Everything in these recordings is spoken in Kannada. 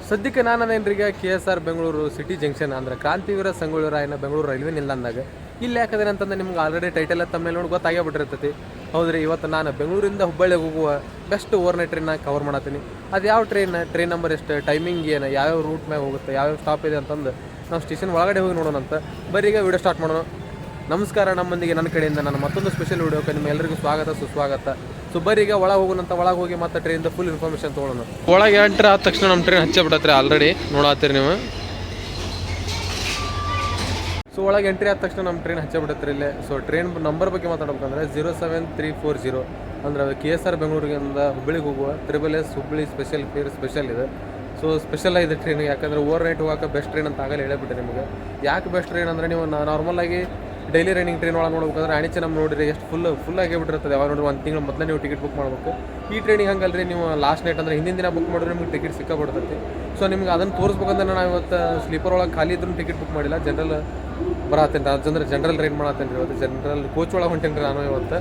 ಸದ್ಯಕ್ಕೆ ನಾನು ಅದೇನ್ರೀಗ KSR ಬೆಂಗಳೂರು ಸಿಟಿ ಜಂಕ್ಷನ್ ಅಂದರೆ ಕ್ರಾಂತಿವೀರ ಸಂಗೊಳ್ಳಿ ರಾಯಣ್ಣ ಬೆಂಗಳೂರು ರೈಲ್ವೆ ನಿಲ್ದಾಣದಾಗ ಇಲ್ಲಿ ಯಾಕಂದ್ರೆ ಅಂತಂದ್ರೆ ನಿಮ್ಗೆ ಆಲ್ರೆಡಿ ಟೈಟಲ್ ತಮ್ಮ ನೋಡಿ ಗೊತ್ತಾಗೇ ಬಿಟ್ಟಿರ್ತೈತಿ. ಹೌದ್ರಿ, ಇವತ್ತು ನಾನು ಬೆಂಗಳೂರಿಂದ ಹುಬ್ಬಳ್ಳಿಗೆ ಹೋಗುವ ಬೆಸ್ಟ್ ಓವರ್ನೈಟ್ ಟ್ರೈನ್ನ ಕವರ್ ಮಾಡತ್ತೀನಿ. ಅದು ಯಾವ ಟ್ರೈನ್ ನಂಬರ್ ಎಷ್ಟು, ಟೈಮಿಂಗ್ ಏನು, ಯಾವ್ಯಾವ ರೂಟ್ ಮ್ಯಾಗ ಹೋಗುತ್ತೆ, ಯಾವ್ಯಾವ ಸ್ಟಾಪ್ ಇದೆ ಅಂತಂದು ನಾವು ಸ್ಟೇಷನ್ ಒಳಗಡೆ ಹೋಗಿ ನೋಡೋಣ ಅಂತ. ಬರೀ ಈಗ ವಿಡಿಯೋ ಸ್ಟಾರ್ಟ್ ಮಾಡೋಣ. ನಮಸ್ಕಾರ, ನಮ್ಮೊಂದಿಗೆ ನನ್ನ ಕಡೆಯಿಂದ ನನ್ನ ಮತ್ತೊಂದು ಸ್ಪೆಷಲ್ ವಿಡಿಯೋಕ್ಕೆ ನಿಮ್ಮ ಎಲ್ಲರಿಗೂ ಸ್ವಾಗತ ಸುಸ್ವಾಗತ. ಸೊ ಬರೀ ಈಗ ಒಳಗೆ ಹೋಗೋಣಂತ, ಒಳಗೆ ಹೋಗಿ ಮತ್ತೆ ಟ್ರೈನಿಂದ ಫುಲ್ ಇನ್ಫಾರ್ಮೇಷನ್ ತೊಗೊಳ್ಳೋಣ. ಒಳಗೆ ಎಂಟ್ರ್ ಆದ ತಕ್ಷಣ ನಮ್ಮ ಟ್ರೈನ್ ಹಚ್ಚೇ ಬಿಡತ್ರಿ, ಆಲ್ರೆಡಿ ನೋಡತ್ತೀರಿ ನೀವು. ಸೊ ಒಳಗೆ ಎಂಟ್ರಿ ಆದ ತಕ್ಷಣ ನಮ್ಮ ಟ್ರೈನ್ ಹಚ್ಚೇ ಬಿಡತ್ರಿ ಇಲ್ಲೇ. ಸೊ ಟ್ರೈನ್ ನಂಬರ್ ಬಗ್ಗೆ ಮಾತಾಡ್ಬೇಕಂದ್ರೆ 07340 ಅಂದ್ರೆ KSR ಬೆಂಗಳೂರಿಗಿಂದ ಹುಬ್ಬಳ್ಳಿಗೆ ಹೋಗುವ SSS Hubballi special fair special ಇದೆ. ಸೊ ಸ್ಪೆಷಲ್ ಆಗಿದೆ ಟ್ರೈನ್, ಯಾಕಂದರೆ ಓವರ್ ನೈಟ್ ಹೋಗೋಕೆ ಬೆಸ್ಟ್ ಟ್ರೈನ್ ಅಂತ ಆಗಲೇ ಹೇಳಿಬಿಟ್ಟೆ ನಿಮಗೆ. ಯಾಕೆ ಬೆಸ್ಟ್ ಟ್ರೈನ್ ಅಂದರೆ, ನೀವು ನಾರ್ಮಲಾಗಿ ಡೈಲಿ ರನ್ನಿಂಗ್ ಟ್ರೈನ್ ಒಳಗೆ ನೋಡ್ಬೇಕಂದ್ರೆ ಆಣಿಚೆ ನಮ್ಮ ನೋಡಿರಿ ಎಷ್ಟು ಫುಲ್ ಆಗಿ ಬಿಟ್ಟಿರ್ತದೆ. ಯಾವಾಗ ನೋಡಿ ಒಂದು ತಿಂಗಳು ಮೊದಲೇ ನೀವು ಟಿಕೆಟ್ ಬುಕ್ ಮಾಡಬೇಕು. ಈ ಟ್ರೈನಿಗೆ ಹಂಗಲ್ರಿ, ನೀವು ಲಾಸ್ಟ್ ನೈಟ್ ಅಂದರೆ ಹಿಂದಿನ ದಿನ ಬುಕ್ ಮಾಡಿದ್ರೆ ನಿಮ್ಗೆ ಟಿಕೆಟ್ ಸಿಕ್ಕಾಬಿಡ್ತೈತಿ. ಸೊ ನಿಮ್ಗೆ ಅದನ್ನು ತೋರಿಸ್ಬೇಕಂದ್ರೆ ನಾವು ಇವತ್ತು ಸ್ಲೀಪರ್ ಒಳಗೆ ಖಾಲಿ ಇದ್ರೂ ಟಿಕೆಟ್ ಬುಕ್ ಮಾಡಿಲ್ಲ, ಜನರಲ್ ಬರತ್ತೇನೆ ರೀ. ಅದಂದ್ರೆ ಜನರಲ್ ಟ್ರೈನ್ ಮಾಡತ್ತೇನೆ ರೀ ಇವತ್ತು, ಜನರಲ್ ಕೋಚ್ ಒಳಗೆ ಹೊಂಟೇನಿ ರೀ ನಾನು ಇವತ್ತು.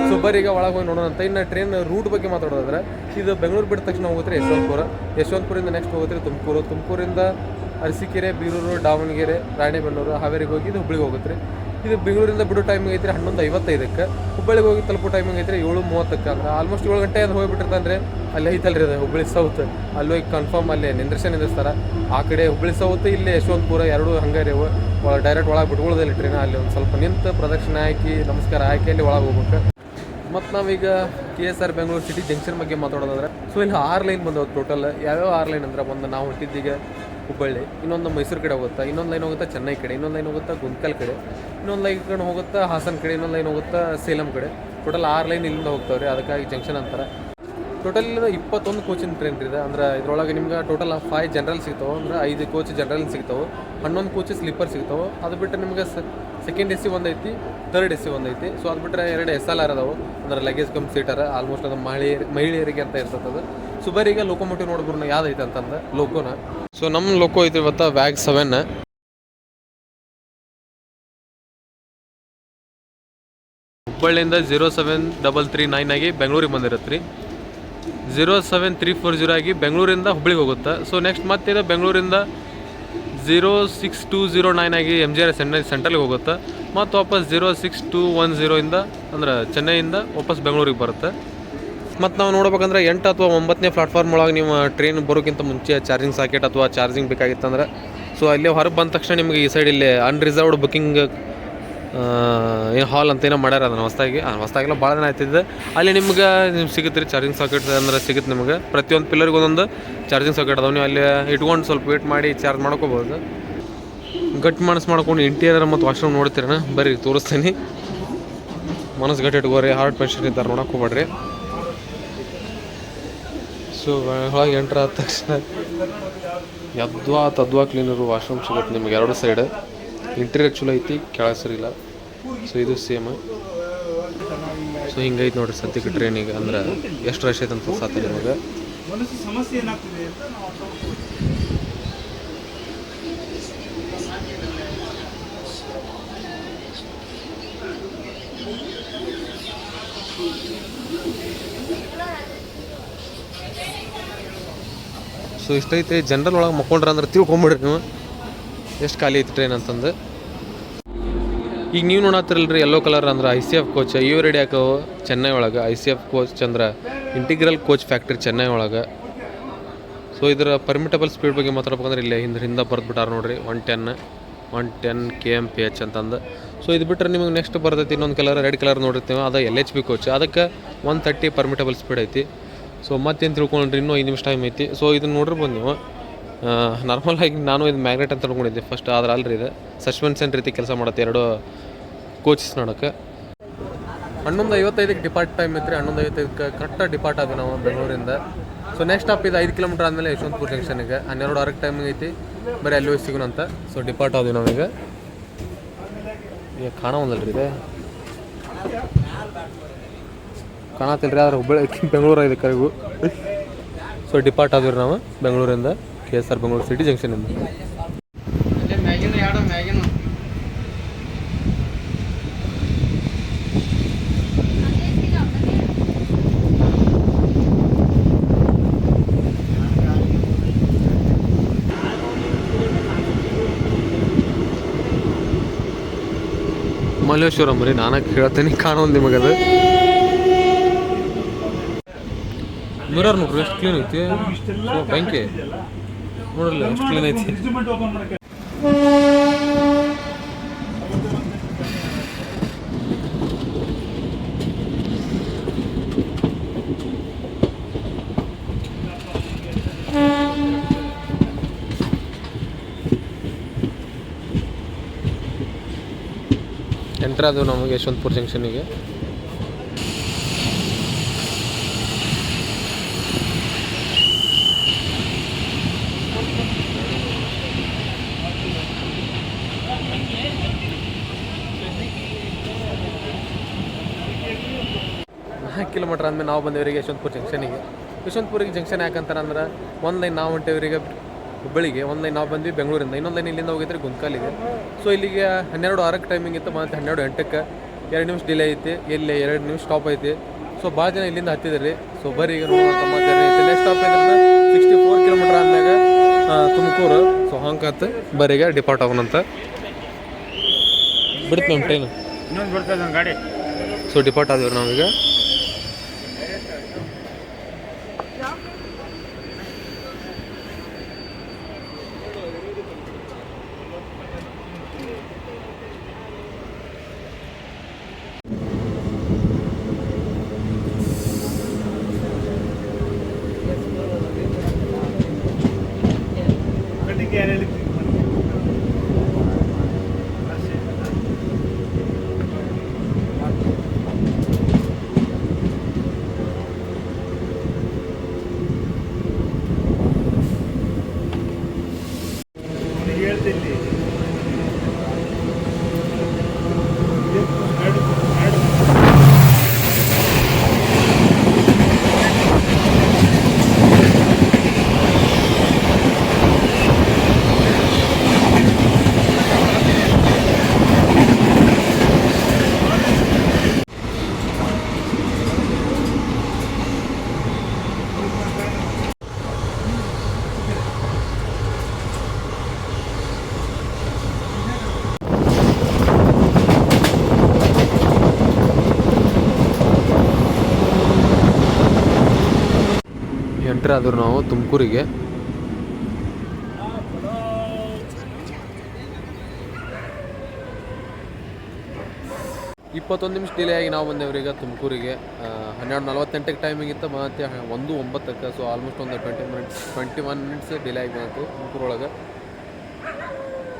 ಸೊ ಬರೀ ಈಗ ಒಳಗೆ ಹೋಗಿ ನೋಡೋಣ ಅಂತ. ಇನ್ನು ಟ್ರೈನ್ ರೂಟ್ ಬಗ್ಗೆ ಮಾತಾಡೋದಾದ್ರೆ, ಇದು ಬೆಂಗಳೂರು ಬಿಟ್ಟ ತಕ್ಷಣ ಹೋಗುತ್ತೆ ಯಶವಂತಪುರದಿಂದ ನೆಕ್ಸ್ಟ್ ಹೋಗುತ್ತೆ ತುಮಕೂರಿಂದ ಅರಸೀಕೆರೆ, ಬೀರೂರು, ದಾವಣಗೆರೆ, ರಾಣೆಬೆನ್ನೂರು, ಹಾವೇರಿಗೆ ಹೋಗಿ ಇದು ಹುಬ್ಬಳ್ಳಿಗೆ ಹೋಗುತ್ತೆ ರೀ. ಇದು ಬೆಂಗಳೂರಿಂದ ಬಿಡೋ ಟೈಮಿಂಗ್ ಐತ್ರಿ 11:55. ಹುಬ್ಬಳ್ಳಿಗೆ ಹೋಗಿ ತಲುಪೋ ಟೈಮಿಂಗ್ ಐತ್ರಿ 7:30. ಅಂದ್ರೆ ಆಲ್ಮೋಸ್ಟ್ 7 ಗಂಟೆ ಅದು ಹೋಗಿಬಿಟ್ಟಿರ್ತಾನೆ. ಅಲ್ಲಿ ಐತಲ್ರಿ ಅದು ಹುಬ್ಬಳ್ಳಿ ಸೌತ್, ಅಲ್ಲಿ ಹೋಗಿ ಕನ್ಫರ್ಮ್ ಅಲ್ಲೇ ನಿಂದಿರ್ಸ್ತಾರೆ. ಆ ಕಡೆ ಹುಬ್ಬಳ್ಳಿ ಸೌತ್, ಇಲ್ಲಿ ಯಶವಂತಪುರ, ಎರಡೂ ಹಂಗಾರಿ ಅವು. ಡೈರೆಕ್ಟ್ ಒಳಗೆ ಬಿಟ್ಕೊಳ್ಳೋದಿಲ್ಲ ಟ್ರೈನ್. ಅಲ್ಲಿ ಒಂದು ಸ್ವಲ್ಪ ನಿಂತು ಪ್ರದಕ್ಷಿಣೆ ಹಾಕಿ ನಮಸ್ಕಾರ ಹಾಕಿ ಅಲ್ಲಿ ಒಳಗೆ ಹೋಗ್ಬೇಕು. ಮತ್ತು ನಾವೀಗ KSR ಬೆಂಗಳೂರು ಸಿಟಿ ಜಂಕ್ಷನ್ ಬಗ್ಗೆ ಮಾತಾಡೋದಾದ್ರೆ, ಸೊ ಇಲ್ಲಿ 6 ಲೈನ್ ಬಂದವು ಟೋಟಲ್. ಯಾವ್ಯಾವ 6 ಲೈನ್ ಅಂದ್ರೆ, ಒಂದು ನಾವು ಹೊಂಟಿದ್ದೀಗ ಹುಬ್ಬಳ್ಳಿ, ಇನ್ನೊಂದು ಮೈಸೂರು ಕಡೆ ಹೋಗುತ್ತೆ, ಇನ್ನೊಂದು ಲೈನ್ ಹೋಗುತ್ತೆ ಚೆನ್ನೈ ಕಡೆ, ಇನ್ನೊಂದು ಲೈನ್ ಹೋಗುತ್ತೆ ಗುಂತ್ಕಲ್ ಕಡೆ, ಇನ್ನೊಂದು ಲೈನ್ ಹೋಗುತ್ತೆ ಹಾಸನ ಕಡೆ, ಇನ್ನೊಂದು ಲೈನ್ ಹೋಗುತ್ತೆ ಸೇಲಂ ಕಡೆ. ಟೋಟಲ್ 6 ಲೈನ್ ಇಲ್ಲಿಂದ ಹೋಗ್ತಾವೆ ರೀ, ಅದಕ್ಕಾಗಿ ಜಂಕ್ಷನ್ ಅಂತಾರೆ. ಟೋಟಲ್ 21 ಕೋಚಿನ ಟ್ರೈನ್ ಇದೆ. ಅಂದ್ರೆ ಇದ್ರೊಳಗೆ ನಿಮ್ಗೆ ಟೋಟಲ್ 5 ಜನರಲ್ ಸಿಗ್ತಾವೆ, ಅಂದ್ರೆ 5 ಕೋಚ್ ಜನರಲ್ ಸಿಗ್ತಾವೆ, 11 ಕೋಚ್ ಸ್ಲೀಪರ್ ಸಿಗ್ತಾವೆ. ಅದು ಬಿಟ್ಟರೆ ನಿಮ್ಗೆ ಸೆಕೆಂಡ್ AC ಒಂದು ಐತಿ, ಥರ್ಡ್ AC ಒಂದು ಐತಿ. ಸೊ ಅದು ಬಿಟ್ಟರೆ 2 SLR ಅದಾವೆ, ಅಂದ್ರೆ ಲಗೇಜ್ ಕಮ್ ಸೀಟರ್. ಆಲ್ಮೋಸ್ಟ್ ಅದು ಮಹಿಳೆಯರಿಗೆ ಅಂತ ಇರ್ತದೆ. ಸೊ ಬರೀ ಈಗ ಲೋಕೋಮೋಟಿವ್ ನೋಡ್ಬಿಡ್ನ ಯಾವ್ದು ಐತೆ ಅಂತಂದ್ರೆ ಲೋಕೋನ. ಸೊ ನಮ್ಮ ಲೋಕೋ ಐತಿ ಇವತ್ತು ವ್ಯಾಗ್ 7. ಹುಬ್ಬಳ್ಳಿಯಿಂದ 07339 ಆಗಿ ಬೆಂಗಳೂರಿಗೆ ಬಂದಿರುತ್ತೆ ರೀ. 07340 ಆಗಿ ಬೆಂಗಳೂರಿಂದ ಹುಬ್ಬಳ್ಳಿಗೆ ಹೋಗುತ್ತೆ. ಸೊ ನೆಕ್ಸ್ಟ್ ಮತ್ತೆ ಇದು ಬೆಂಗಳೂರಿಂದ 06209 ಆಗಿ MGR ಸೆಂಟ್ರಲ್ಗೆ ಹೋಗುತ್ತೆ. ಮತ್ತು ವಾಪಸ್ 06210 ಅಂದ್ರೆ ಚೆನ್ನೈಯಿಂದ ವಾಪಸ್ ಬೆಂಗಳೂರಿಗೆ ಬರುತ್ತೆ. ಮತ್ತು ನಾವು ನೋಡ್ಬೇಕಂದ್ರೆ 8 ಅಥವಾ 9ನೇ ಪ್ಲಾಟ್ಫಾರ್ಮ್ ಒಳಗೆ ನೀವು ಟ್ರೈನ್ ಬರೋಕ್ಕಿಂತ ಮುಂಚೆ ಚಾರ್ಜಿಂಗ್ ಸಾಕೆಟ್ ಅಥವಾ ಚಾರ್ಜಿಂಗ್ ಬೇಕಾಗಿತ್ತಂದ್ರೆ, ಸೊ ಅಲ್ಲಿ ಹೊರಗೆ ಬಂದ ತಕ್ಷಣ ನಿಮಗೆ ಈ ಸೈಡ್ ಇಲ್ಲಿ ಅನ್ರಿಸರ್ವ್ಡ್ ಬುಕ್ಕಿಂಗ್ ಏನು ಹಾಲ್ ಅಂತ ಏನೋ ಮಾಡ್ಯಾರ. ಅದನ್ನು ಹೊಸ್ದಾಗಿಲ್ಲ, ಭಾಳ ದಿನ ಆಯ್ತಿದ್ದೆ. ಅಲ್ಲಿ ನಿಮ್ಗೆ ಸಿಗುತ್ತೆ ರೀ ಚಾರ್ಜಿಂಗ್ ಸಾಕೆಟ್ ಅಂದ್ರೆ ಸಿಗುತ್ತೆ ನಿಮಗೆ. ಪ್ರತಿಯೊಂದು ಪಿಲ್ಲರ್ಗೆ ಒಂದೊಂದು ಚಾರ್ಜಿಂಗ್ ಸಾಕೆಟ್ ಅದಾವೆ. ನೀವು ಅಲ್ಲಿ ಇಟ್ಕೊಂಡು ಸ್ವಲ್ಪ ವೇಟ್ ಮಾಡಿ ಚಾರ್ಜ್ ಮಾಡ್ಕೋಬೋದು. ಗಟ್ಟಿ ಮಾಡ್ಕೊಂಡು ಇಂಟೀರಿಯರ್ ಮತ್ತು ವಾಶ್ರೂಮ್ ನೋಡ್ತೀರಣ್ಣ, ಬರ್ರಿ ತೋರಿಸ್ತೀನಿ. ಮನಸ್ಸು ಗಟ್ಟಿ ಇಟ್ಕೋರಿ, ಹಾರ್ಟ್ ಪೇಷಂಟ್ ಇದ್ದಾರೆ, ನೋಡಕ್ಕೆ ಹೋಗ್ಬೇಡ್ರಿ. ಸೊ ಒಳಗೆ ಎಂಟ್ರ್ ಆದ ತಕ್ಷಣ ಯದ್ವಾ ಕ್ಲೀನರು ವಾಶ್ರೂಮ್ ಸಿಗುತ್ತೆ ನಿಮಗೆ 2 ಸೈಡ್. ಇಂಟೀರಿಯರ್ ಚಲೋ ಐತಿ, ಕೆಳಗೆ ಸರಿ ಇಲ್ಲ. ಸೊ ಇದು ಸೇಮ್. ಸೊ ಹಿಂಗೈತೆ ನೋಡ್ರಿ ಸದ್ಯಕ್ಕೆ ಟ್ರೈನಿಗೆ. ಅಂದ್ರೆ ಎಷ್ಟು ರಶ್ ಐತೆ ಅಂತ ಸಾಧ್ಯ ನಿಮಗೆ. ಸೊ ಇಷ್ಟೈತೆ. ಜನರಲ್ ಒಳಗೆ ಮಕ್ಕೊಂಡ್ರೆ ಅಂದ್ರೆ ತಿಳ್ಕೊಂಬಿಡ್ರಿ ನೀವು ಎಷ್ಟು ಖಾಲಿ ಐತಿ ಟ್ರೈನ್ ಅಂತಂದು. ಈಗ ನೀವು ನೋಡತ್ತಿರಲ್ರಿ ಯೆಲ್ಲೋ ಕಲರ್ ಅಂದ್ರೆ ICF ಕೋಚ್. ಇವು ರೆಡಿ ಹಾಕವು ಚೆನ್ನೈ ಒಳಗೆ. ICF ಕೋಚ್ ಅಂದ್ರೆ ಇಂಟಿಗ್ರಲ್ ಕೋಚ್ ಫ್ಯಾಕ್ಟ್ರಿ ಚೆನ್ನೈ ಒಳಗೆ. ಸೊ ಇದರ ಪರ್ಮಿಟಬಲ್ ಸ್ಪೀಡ್ ಬಗ್ಗೆ ಮಾತಾಡ್ಬೇಕಂದ್ರೆ ಇಲ್ಲೇ ಹಿಂದೆ ಬರೆದ್ಬಿಟ್ಟಾರೆ ನೋಡ್ರಿ 110 kmph ಅಂತಂದು. ಸೊ ಇದು ಬಿಟ್ಟರೆ ನಿಮಗೆ ನೆಕ್ಸ್ಟ್ ಬರ್ತೈತಿ ಇನ್ನೊಂದು ಕಲರ್, ರೆಡ್ ಕಲರ್ ನೋಡಿರ್ತೀವಿ, ಅದು LHB ಕೋಚ್. ಅದಕ್ಕೆ 130 ಪರ್ಮಿಟಬಲ್ ಸ್ಪೀಡ್ ಐತಿ. ಸೊ ಮತ್ತೇನು ತಿಳ್ಕೊಂಡ್ರಿ, ಇನ್ನೂ 5 ನಿಮಿಷ ಟೈಮ್ ಐತಿ. ಸೊ ಇದನ್ನು ನೋಡಿರ್ಬೋದು ನೀವು. ನಾರ್ಮಲಾಗಿ ನಾನು ಇದು ಮ್ಯಾಗ್ನೆಟ್ ಅಂತ ಅನ್ಕೊಂಡಿದ್ದೆ ಫಸ್ಟ್, ಆದ್ರೆ ಅಲ್ರಿ ಇದು ಸಸ್ಪೆನ್ಷನ್ ರೀತಿ ಕೆಲಸ ಮಾಡುತ್ತೆ 2 ಕೋಚಸ್ ನೋಡೋಕ್ಕೆ. 11:55 ಡಿಪಾರ್ಟ್ ಟೈಮ್ ಐತ್ರಿ. 11:55 ಕರೆಕ್ಟಾಗಿ ಡಿಪಾರ್ಟ್ ಆದ್ವಿ ನಾವು ಬೆಂಗಳೂರಿಂದ. ಸೊ ನೆಕ್ಸ್ಟ್ ಸ್ಟಾಪ್ ಇದು 5 ಕಿಲೋಮೀಟರ್ ಆದಮೇಲೆ ಯಶವಂತಪುರ ಜಂಕ್ಷನ್ಗೆ 12:06 ಟೈಮಿಂಗ್ ಐತಿ. ಬರೀ ಅಲ್ಲಿ ಹೋಗಿ ಸಿಗೋಣ ಅಂತ. ಸೊ ಡಿಪಾರ್ಟ್ ಆದ್ವಿ ನಾವೀಗ. ಈಗ ಕಾಣೋದಲ್ರಿ ಇದೆ, ಕಾಣತಿಲ್ರಿ, ಆದ್ರೆ ಹುಬ್ಬಳ್ಳಿ ಬೆಂಗಳೂರು ಇದೆ ಕರೆಗೂ. ಸೊ ಡಿಪಾರ್ಟ್ ಆದ್ವಿ ನಾವು ಬೆಂಗಳೂರಿಂದ KSR ಬೆಂಗಳೂರು ಸಿಟಿ ಜಂಕ್ಷನಿಂದ. ಮಲ್ಲೇಶ್ವರಂ ರೀ, ನಾನು ಹೇಳ್ತೀನಿ ಕಾಣೋದು ನಿಮಗದು. ಮಿರರ್ ನೋಡ್ರಿ ಎಷ್ಟು ಕ್ಲೀನ್ ಐತಿ, ಬ್ಯಾಂಕಿ ನೋಡ್ರಲ್ಲ ಎಷ್ಟು ಕ್ಲೀನ್ ಐತಿ. ಎಂಟ್ರ್ ಆದವು ನಮಗೆ ಯಶವಂತಪುರ ಜಂಕ್ಷನಿಗೆ. ಕಿಲೋಮೀಟರ್ ಆದಮೇಲೆ ನಾವು ಬಂದೇವರಿಗೆ ಯಶವಂತಪುರ ಜಂಕ್ಷನಿಗೆ. ಯಶವಂತಪುರಿಗೆ ಜಂಕ್ಷನ್ ಯಾಕಂತಾರೆ ಅಂದ್ರೆ, ಒಂದು ಲೈನ್ ನಾವು ಹೊಂಟೇವರಿಗೆ ಹುಬ್ಬಳ್ಳಿಗೆ, ಒಂದು ಲೈನ್ ನಾವು ಬಂದ್ವಿ ಬೆಂಗಳೂರಿಂದ, ಇನ್ನೊಂದು ಲೈನ್ ಇಲ್ಲಿಂದ ಹೋಗಿದ್ರೆ ಗುಂತ್ಕಲ್ಲಿಗೆ. ಸೊ ಇಲ್ಲಿಗೆ 12:06 ಟೈಮಿಂಗ್ ಇತ್ತು, ಮತ್ತು 12:08ಕ್ಕೆ 2 ನಿಮಿಷ ಡಿಲೇ ಐತಿ, ಇಲ್ಲಿ 2 ನಿಮಿಷ ಸ್ಟಾಪ್ ಐತಿ. ಸೊ ಭಾಳ ಜನ ಇಲ್ಲಿಂದ ಹತ್ತಿದ್ರಿ. ಸೊ ಬರ್ರಿ ಈಗ ನೋಡುವಂಥ ಜರ್ನಿ ಐತಿ. ನೆಕ್ಸ್ಟ್ ಸ್ಟಾಪ್ ಐತೆ 64 ಕಿಲೋಮೀಟರ್ ಆದ್ಮ್ಯಾಗ ತುಮಕೂರು. ಸೊ ಹಂಗತ್ತೆ ಬರೀಗ ಡಿಪಾರ್ಟ್ ಆಗೋಣಂತ ಬಿಡ್ತು ನಮ್ಮ ಟ್ರೈನು. ಇನ್ನೊಂದು ಬರ್ತದೆ ನನ್ನ ಗಾಡಿ. ಸೊ ಡಿಪಾರ್ಟ್ ಆದ್ವಿ ನಾವೀಗ. ಎಂಟ್ರ್ ಆದ್ರು ನಾವು ತುಮಕೂರಿಗೆ. ಇಪ್ಪತ್ತೊಂದು ನಿಮಿಷ ಡಿಲೇ ಆಗಿ ನಾವು ಬಂದೇವ್ರೀಗ ತುಮಕೂರಿಗೆ. 12:48ಕ್ಕೆ ಟೈಮಿಂಗ್ ಇತ್ತು, ಮತ್ತು 1:09ಕ್ಕೆ. ಸೊ ಆಲ್ಮೋಸ್ಟ್ ಒಂದು 21 ಮಿನಿಟ್ಸ್ ಡಿಲೇ ಆಗಿ ಬಂತು ತುಮಕೂರೊಳಗೆ.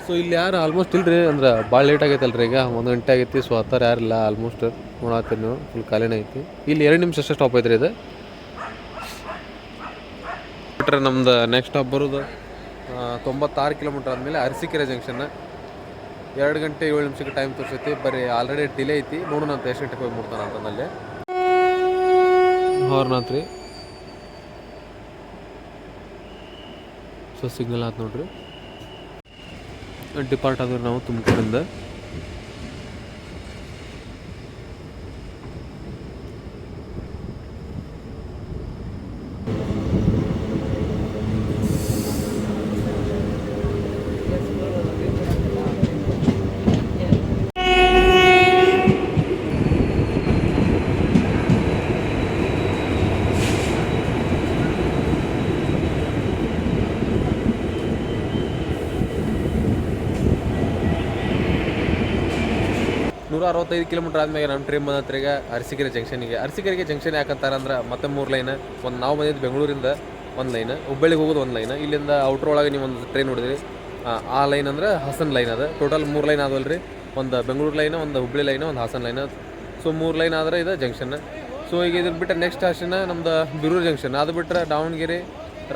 ಸೊ ಇಲ್ಲಿ ಯಾರು ಆಲ್ಮೋಸ್ಟ್ ಇಲ್ಲರಿ, ಅಂದ್ರೆ ಭಾಳ ಲೇಟ್ ಆಗೈತಲ್ರಿ, ಈಗ 1 ಗಂಟೆ ಆಗೈತಿ. ಸೊ ಹತ್ತಾರು ಯಾರಿಲ್ಲ, ಆಲ್ಮೋಸ್ಟ್ ನೋಡತ್ತೀರಿ ನೀವು, ಫುಲ್ ಖಾಲಿನೇ ಐತಿ. ಇಲ್ಲಿ 2 ನಿಮಿಷ ಅಷ್ಟೇ ಸ್ಟಾಪ್ ಐತ್ರಿ ಇದು. ಬಿಟ್ರೆ ನಮ್ದು ನೆಕ್ಸ್ಟ್ ಸ್ಟಾಪ್ ಬರೋದು 96 ಕಿಲೋಮೀಟರ್ ಆದಮೇಲೆ ಅರಸೀಕೆರೆ ಜಂಕ್ಷನ್. 2 ಗಂಟೆ 7 ನಿಮಿಷಕ್ಕೆ ಟೈಮ್ ತೋರಿಸೈತಿ. ಬರೀ ಆಲ್ರೆಡಿ ಡಿಲೇ ಐತಿ. ನೋಡೋಣ ಅಂತ ಎಷ್ಟು ಗಂಟೆಗೆ ಹೋಗಿ ಮುಟ್ತಾನ ಅಂತಂದಲ್ಲಿ ಹೊರನಾಥ್ ರೀ. ಸೊ ಸಿಗ್ನಲ್ ಆಯ್ತು ನೋಡ್ರಿ. ಡಿಪಾರ್ಟ್ ಆದ್ರೆ ನಾವು ತುಮಕೂರಿಂದ. ನೂರ 65 ಕಿಲೋಮೀಟರ್ ಆದ್ಮೇಲೆ ನಮ್ಮ ಟ್ರೈನ್ ಬಂದತ್ರ ಈಗ ಅರಸೀಕೆರೆ ಜಂಕ್ಷನಿಗೆ. ಅರಸೀಕೆರೆಗೆ ಜಂಕ್ಷನ್ ಯಾಕಂತಾರೆ ಅಂದ್ರೆ ಮತ್ತೆ 3 ಲೈನ್. ಒಂದು ನಾವು ಬಂದಿದ್ದು ಬೆಂಗಳೂರಿಂದ 1 ಲೈನ್, ಹುಬ್ಬಳ್ಳಿಗೆ ಹೋಗೋದು 1 ಲೈನ್. ಇಲ್ಲಿಂದ ಔಟ್ರ್ ಒಳಗೆ ನೀವು ಒಂದು ಟ್ರೈನ್ ನೋಡಿದ್ರಿ, ಆ ಲೈನ್ ಅಂದ್ರೆ ಹಾಸನ್ ಲೈನ್ ಅದ. ಟೋಟಲ್ 3 ಲೈನ್ ಆದವಲ್ರಿ. ಒಂದು ಬೆಂಗಳೂರು ಲೈನ್, ಒಂದು ಹುಬ್ಬಳ್ಳಿ ಲೈನ್, ಒಂದು ಹಾಸನ್ ಲೈನ್. ಸೊ 3 ಲೈನ್ ಆದರೆ ಇದು ಜಂಕ್ಷನ್. ಸೊ ಈಗ ಇದ್ರ ಬಿಟ್ಟರೆ ನೆಕ್ಸ್ಟ್ ಸ್ಟೇಷನ್ ನಮ್ದು ಬಿರೂರು ಜಂಕ್ಷನ್. ಅದು ಬಿಟ್ಟರೆ ದಾವಣಗೆರೆ,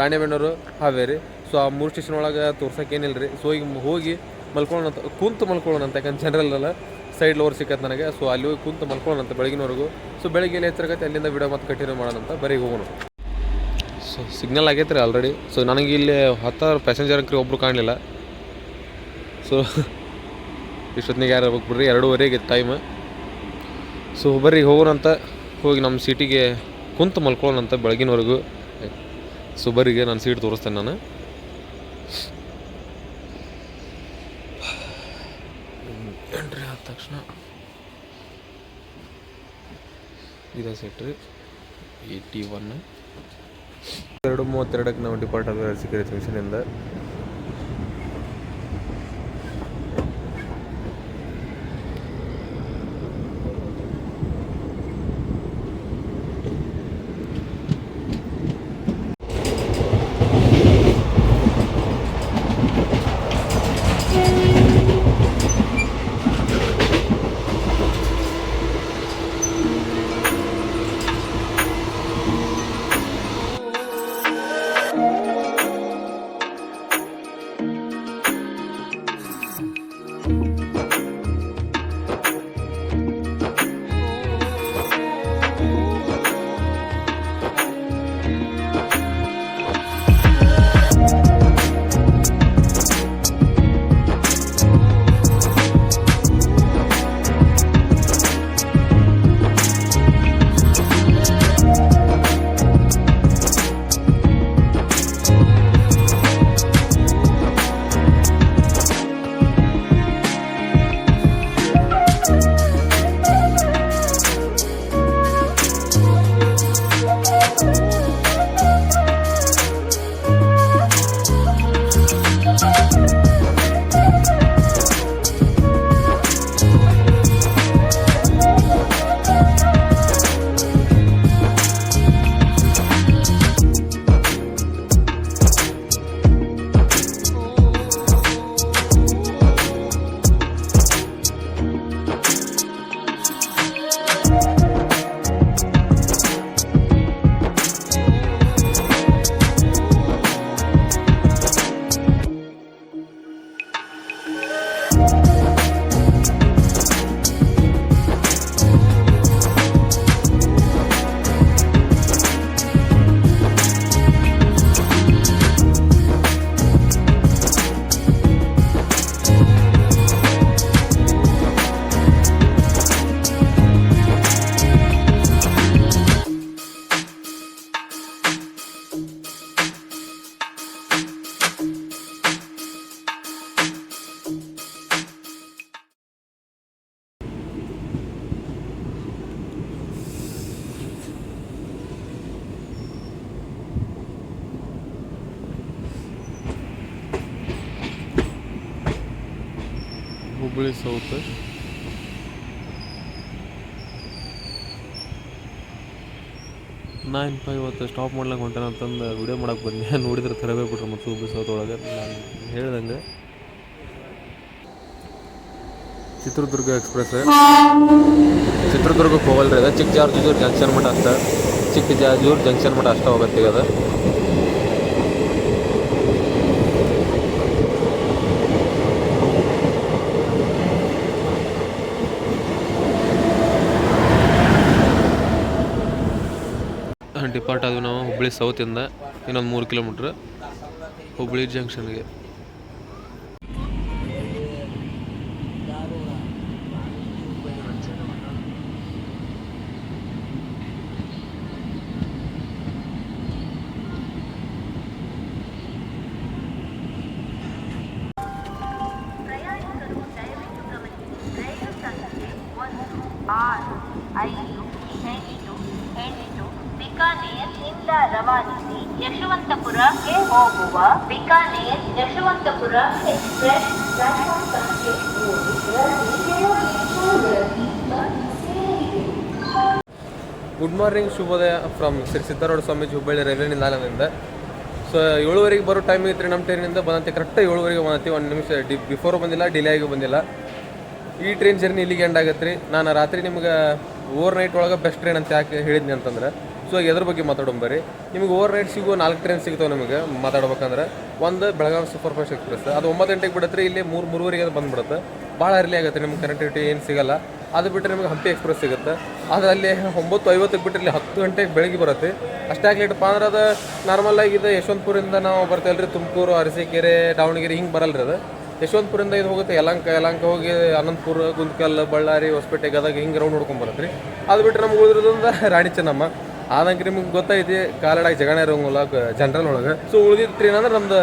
ರಾಣೆಬೆನ್ನೂರು, ಹಾವೇರಿ. ಸೊ ಆ 3 ಸ್ಟೇಷನ್ ಒಳಗೆ ತೋರ್ಸೋಕೆ ಏನಿಲ್ಲ ರೀ. ಸೊ ಈಗ ಹೋಗಿ ಮಲ್ಕೊಳ್ಳೋಣ, ಕುಂತು ಮಲ್ಕೊಳ್ಳೋಣ ಅಂತ. ಯಾಕಂದ್ರೆ ಜನರಲ್ ಅಲ್ಲ, ಸೈಡ್ ಲೋವರ್ ಸಿಕ್ಕತ್ತೆ ನನಗೆ. ಸೊ ಅಲ್ಲಿ ಹೋಗಿ ಕುಂತು ಮಲ್ಕೊಳ್ಳೋಣಂತ ಬೆಳಗಿನವರೆಗೂ. ಸೊ ಬೆಳಗ್ಗೆ ಎಲ್ಲಿ ಎಚ್ಚರಗತ್ತೆ ಅಲ್ಲಿಂದ ವಿಡಿಯೋ ಮತ್ತೆ ಕಂಟಿನ್ಯೂ ಮಾಡೋಣಂತ. ಬರೀ ಹೋಗೋಣ. ಸೊ ಸಿಗ್ನಲ್ ಆಗೈತೆ ರೀ ಆಲ್ರೆಡಿ. ಸೊ ನನಗೆ ಇಲ್ಲಿ 10 ಪ್ಯಾಸೆಂಜರ್ಗೆ ಒಬ್ಬರು ಕಾಣಲಿಲ್ಲ. ಸೊ ಇಷ್ಟೊತ್ತಿಗೆ ಯಾರು ಹೋಗ್ಬಿಡ್ರಿ, 2:15 ಟೈಮ್. ಸೊ ಬರ್ರಿ ಹೋಗೋಣಂತ. ಹೋಗಿ ನಮ್ಮ ಸೀಟಿಗೆ ಕುಂತು ಮಲ್ಕೊಳ್ಳೋಣಂತ ಬೆಳಗಿನವರೆಗೂ. ಸೊ ಬರಿಗೆ ನಾನು ಸೀಟ್ ತೋರಿಸ್ತೇನೆ ನಾನು. ಎಂಟ್ರಿ ಆದ ತಕ್ಷಣ ಇದೇ ಸೆಟ್ ರೀ 81. 2:32ಕ್ಕೆ ನಾವು ಡಿಪಾರ್ಟ್ ಆದ ಸಿಕ್ಕಿರಿ ಜಂಕ್ಷನಿಂದ. ಹುಬ್ಬಳ್ಳಿ ಸೌತ್ ಇವತ್ತು ಸ್ಟಾಪ್ ಮಾಡ್ಲಂಗೆ ಹೊಂಟಾನ ಅಂತಂದು ವಿಡಿಯೋ ಮಾಡಕ್ಕೆ ಬಂದೆ. ನೋಡಿದ್ರೆ ತರಬೇಕು ಬಿಟ್ರೆ ಮತ್ತು ಹುಬ್ಬಳ್ಳಿ ಸೌತ್ ಒಳಗೆ ನಾನು ಹೇಳ್ದಂಗೆ ಚಿತ್ರದುರ್ಗ ಎಕ್ಸ್ಪ್ರೆಸ್ ಚಿತ್ರದುರ್ಗಕ್ಕೆ ಹೋಗಲ್ರಿ ಅದ ಚಿಕ್ಕಜಾರ್ಜೂರು ಜಂಕ್ಷನ್ ಮಟ್ಟ ಅಷ್ಟ ಚಿಕ್ಕಜಾರ್ಜೂರು ಜಂಕ್ಷನ್ ಮಟ್ಟ ಅಷ್ಟ ಹೋಗತ್ತೆ ಅದ. ಡಿಪಾರ್ಟ್ ಆದ್ವಿ ನಾವು ಹುಬ್ಬಳ್ಳಿ ಸೌತಿಂದ ಇನ್ನೊಂದು 3 ಕಿಲೋಮೀಟ್ರ್ ಹುಬ್ಬಳ್ಳಿ ಜಂಕ್ಷನ್ಗೆ. ಬಿಕಾನೇರ್ನಿಂದ ರವಾನಿಸಿ ಯಶವಂತಪುರಕ್ಕೆ ಹೋಗುವ ಬಿಕಾನೇರ್ ಯಶವಂತಪುರ ಎಕ್ಸ್ಪ್ರೆಸ್ ಪ್ಲಾಟ್ಫಾರ್ಮ್ ಸಂಖ್ಯೆ 3. ಗುಡ್ ಮಾರ್ನಿಂಗ್, ಶುಭೋದಯ ಫ್ರಮ್ ಶ್ರೀ ಸಿದ್ದಾರೂಢ ಸ್ವಾಮೀಜಿ ಹುಬ್ಬಳ್ಳಿ ರೈಲ್ವೆ ನಿಲ್ದಾಣದಿಂದ. ಸೊ 7:30 ಬರೋ ಟೈಮ್ ಇತ್ತು ರೀ ನಮ್ಮ ಟ್ರೈನಿಂದ. ಬಂದಂತೆ ಕರೆಕ್ಟಾಗಿ 7:30 ಬಂದತಿ. 1 ನಿಮಿಷ ಬಿಫೋರ್ ಬಂದಿಲ್ಲ, ಡಿಲೇ ಆಗಿ ಬಂದಿಲ್ಲ. ಈ ಟ್ರೈನ್ ಜರ್ನಿ ಇಲ್ಲಿಗೆ ಎಂಡ್ ಆಗತ್ತೆ ರೀ. ನಾನು ರಾತ್ರಿ ನಿಮ್ಗೆ ಓವರ್ ನೈಟ್ ಒಳಗೆ ಬೆಸ್ಟ್ ಟ್ರೈನ್ ಅಂತ ಯಾಕೆ ಹೇಳಿದ್ನಿ ಅಂತಂದ್ರೆ, ಸೊ ಎದ್ರ ಬಗ್ಗೆ ಮಾತಾಡೋಂಬರಿ. ನಿಮ್ಗೆ ಓವರ್ ನೈಟ್ ಸಿಗೋ 4 ಟ್ರೈನ್ ಸಿಗ್ತಾವೆ ನಿಮಗೆ ಮಾತಾಡ್ಬೇಕಂದ್ರೆ. ಒಂದು ಬೆಳಗಾವಿ ಸೂಪರ್ ಫಾಸ್ಟ್ ಎಕ್ಸ್ಪ್ರೆಸ್, ಅದು 9 ಗಂಟೆಗೆ ಬಿಡುತ್ತೆ ರೀ. ಇಲ್ಲಿ 3-3:30 ಅದು ಬಂದುಬಿಡುತ್ತೆ. ಭಾಳ ಅರ್ಲಿ ಆಗುತ್ತೆ, ನಿಮ್ಗೆ ಕನೆಕ್ಟಿವಿಟಿ ಏನು ಸಿಗೋಲ್ಲ. ಅದು ಬಿಟ್ಟರೆ ನಿಮಗೆ ಹಂಪಿ ಎಕ್ಸ್ಪ್ರೆಸ್ ಸಿಗುತ್ತೆ. ಅದು ಅಲ್ಲಿ 9:50ಕ್ಕೆ ಬಿಟ್ಟರೆ ಇಲ್ಲಿ 10 ಗಂಟೆಗೆ ಬೆಳಗ್ಗೆ ಬರುತ್ತೆ. ಅಷ್ಟಾಗಿ ಲೇಟಪ್ಪ ಅಂದ್ರೆ ಅದು ನಾರ್ಮಲಾಗಿ ಇದು ಯಶವಂತಪುರಿಂದ ನಾವು ಬರ್ತೀವಲ್ಲ ರೀ, ತುಮಕೂರು, ಅರಸೀಕೆರೆ, ದಾವಣಗೆರೆ ಹಿಂಗೆ ಬರಲ್ಲ ರೀ. ಅದು ಯಶವಂತಪುರಿಂದ ಇದು ಹೋಗುತ್ತೆ ಯಲಹಂಕ ಹೋಗಿ ಅನಂತಪುರ, ಗುಂತಕಲ್, ಬಳ್ಳಾರಿ, ಹೊಸಪೇಟೆ, ಗದಗ ಹಿಂಗೆ ರೌಂಡ್ ನೋಡ್ಕೊಂಡು ಬರುತ್ತೆ ರೀ. ಅದು ಬಿಟ್ಟರೆ ನಮ್ಗೆ ಉಳಿದ್ರದಿಂದ ರಾಣಿ ಚೆನ್ನಮ್ಮ. ಆದಂಗೆ ನಿಮ್ಗೆ ಗೊತ್ತೈತಿ ಕಾಲಡಾಗಿ ಜಗಣ ಇರೋಂಗಿಲ್ಲ ಜನರಲ್ ಒಳಗೆ. ಸೊ ಉಳಿದಿದ್ದು ಟ್ರೈನ್ ಅಂದ್ರೆ ನಮ್ದು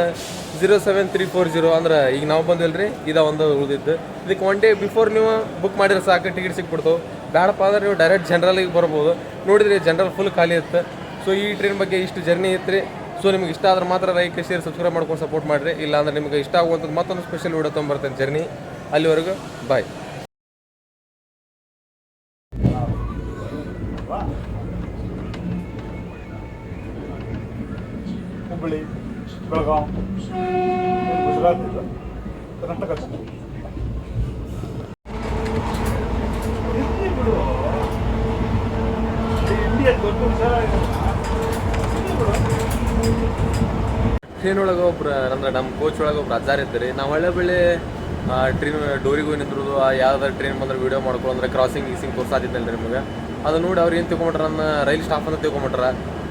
07340 ಅಂದ್ರೆ ಈಗ ನಾವು ಬಂದಿಲ್ಲ ರೀ, ಇದು ಒಂದು ಉಳಿದಿದ್ದು. ಇದಕ್ಕೆ 1 ಡೇ ಬಿಫೋರ್ ನೀವು ಬುಕ್ ಮಾಡಿದ್ರೆ ಸಾಕು, ಟಿಕೆಟ್ ಸಿಕ್ಬಿಡ್ತಾವೆ. ಬೇಡಪ್ಪ ಅಂದ್ರೆ ನೀವು ಡೈರೆಕ್ಟ್ ಜನರಲಿಗೆ ಬರ್ಬೋದು. ನೋಡಿದ್ರಿ ಜನರಲ್ ಫುಲ್ ಖಾಲಿ ಇರುತ್ತೆ. ಸೊ ಈ ಟ್ರೈನ್ ಬಗ್ಗೆ ಇಷ್ಟು ಜರ್ನಿ ಇತ್ತು ರೀ. ಸೊ ನಿಮ್ಗೆ ಇಷ್ಟ ಆದ್ರೆ ಮಾತ್ರ ಲೈಕ್ ಶೇರ್ ಸಬ್ಸ್ಕ್ರೈಬ್ ಮಾಡ್ಕೊಂಡು ಸಪೋರ್ಟ್ ಮಾಡಿರಿ. ಇಲ್ಲ ಅಂದ್ರೆ ನಿಮ್ಗೆ ಇಷ್ಟ ಆಗುವಂಥದ್ದು ಮತ್ತೊಂದು ಸ್ಪೆಷಲ್ ವಿಡಿಯೋ ತೊಗೊಂಬರ್ತೇನೆ ಜರ್ನಿ. ಅಲ್ಲಿವರೆಗೂ ಬಾಯ್. ಹುಬ್ಬಳ್ಳಿ, ಬೆಳಗಾಂ, ಗುಜರಾತ್, ಕರ್ನಾಟಕ. ಇಂಡಿಯಾ ದೊಡ್ಡ ವಿಚಾರ ಟ್ರೈನ್ ಒಳಗೆ ಒಬ್ರು ಅಂದ್ರೆ ನಮ್ಮ ಕೋಚ್ ಒಳಗೆ ಒಬ್ರು ಅಜ್ಜಾರ್ ಇದ್ದಾರೆ. ನಾವು ಒಳ್ಳೆ ಟ್ರೈನ್ ಡೋರಿಗೆ ಹೋಗಿ ನಿಂತಿರೋದು, ಯಾವ್ದಾದ್ರು ಟ್ರೈನ್ ಬಂದ್ರೆ ವೀಡಿಯೋ ಮಾಡ್ಕೊಳ್ಳೋ ಕ್ರಾಸಿಂಗ್ ಗೀಸಿಂಗ್ ತೋರ್ಸಾದಿದ್ದಲ್ಲ ನಿಮಗೆ. ಅದು ನೋಡಿ ಅವ್ರು ಏನು ತಿಳ್ಕೊಂಬಿಟ್ರೆ ನನ್ನ ರೈಲ್ ಸ್ಟಾಫ್ ಅಂತ ತಿಳ್ಕೊಂಬಿಟ್ರ.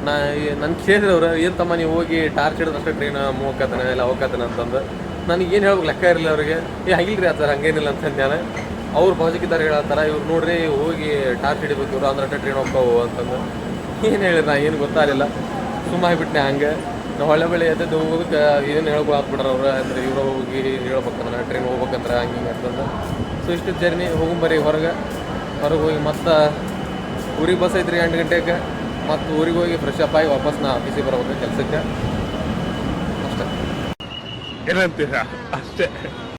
ನನ್ನ ಕೇಳಿದ್ರೆ ಅವ್ರು ಏನು ತಮ್ಮ ನೀವು ಹೋಗಿ ಟಾರ್ಚ್ ಹಿಡಿದಷ್ಟೇ ಟ್ರೈನ್ ಹೋಗತ್ತಾನೆ ಇಲ್ಲ ಹೋಗತ್ತಾನೆ ಅಂತಂದು. ನನಗೆ ಏನು ಹೇಳ್ಬೇಕು ಲೆಕ್ಕ ಇರಲಿಲ್ಲ ಅವ್ರಿಗೆ. ಆಗಿಲ್ರಿ ಆ ಥರ ಹಂಗೇನಿಲ್ಲ ಅಂತ ನಾನು. ಅವ್ರು ಬಾಜಿಕಿದ್ದಾರೆ ಹೇಳತ್ತಾರ, ಇವ್ರು ನೋಡ್ರಿ ಹೋಗಿ ಟಾರ್ಚ್ ಹಿಡಿಬೇಕು ಇವರು ಅಂದ್ರೆ ಟ್ರೈನ್ ಹೋಗ್ತಾವು ಅಂತಂದು. ಏನು ಹೇಳಿರಿ ನಾ ಏನು ಗೊತ್ತಾಗಲಿಲ್ಲ, ಸುಮ್ಮಾಗಿಬಿಟ್ಟೆ ಹಂಗೆ. ನಾವು ಹೊಳೆ ಎದ್ದು ಹೋಗೋದಕ್ಕೆ ಏನು ಹೇಳ್ಕೊಳತ್ಬಿಟ್ರೆ ಅವ್ರು. ಅಂದರೆ ಇವ್ರು ಹೋಗಿ ಹೇಳ್ಬೇಕಂದ್ರೆ ಟ್ರೈನ್ ಹೋಗ್ಬೇಕಂದ್ರೆ ಹಂಗೆ ಅಂತಂದು. ಸೊ ಇಷ್ಟು ಜರ್ನಿ ಹೋಗ್ಬರಿ ಹೊರಗೆ ಹೋಗಿ ಮತ್ತೆ ಊರಿಗೆ ಬಸ್ ಐತ್ರಿ 8 ಗಂಟೆಗೆ. ಮತ್ತು ಊರಿಗೆ ಹೋಗಿ ಫ್ರೆಶ್ ಅಪ್ ಆಗಿ ವಾಪಸ್ ನಾ ಆಫೀಸಿಗೆ ಬರ್ಬೇಕು ಕೆಲಸಕ್ಕೆ. ಅಷ್ಟೇ. ಏನಂತೀರಾ ಅಷ್ಟೇ.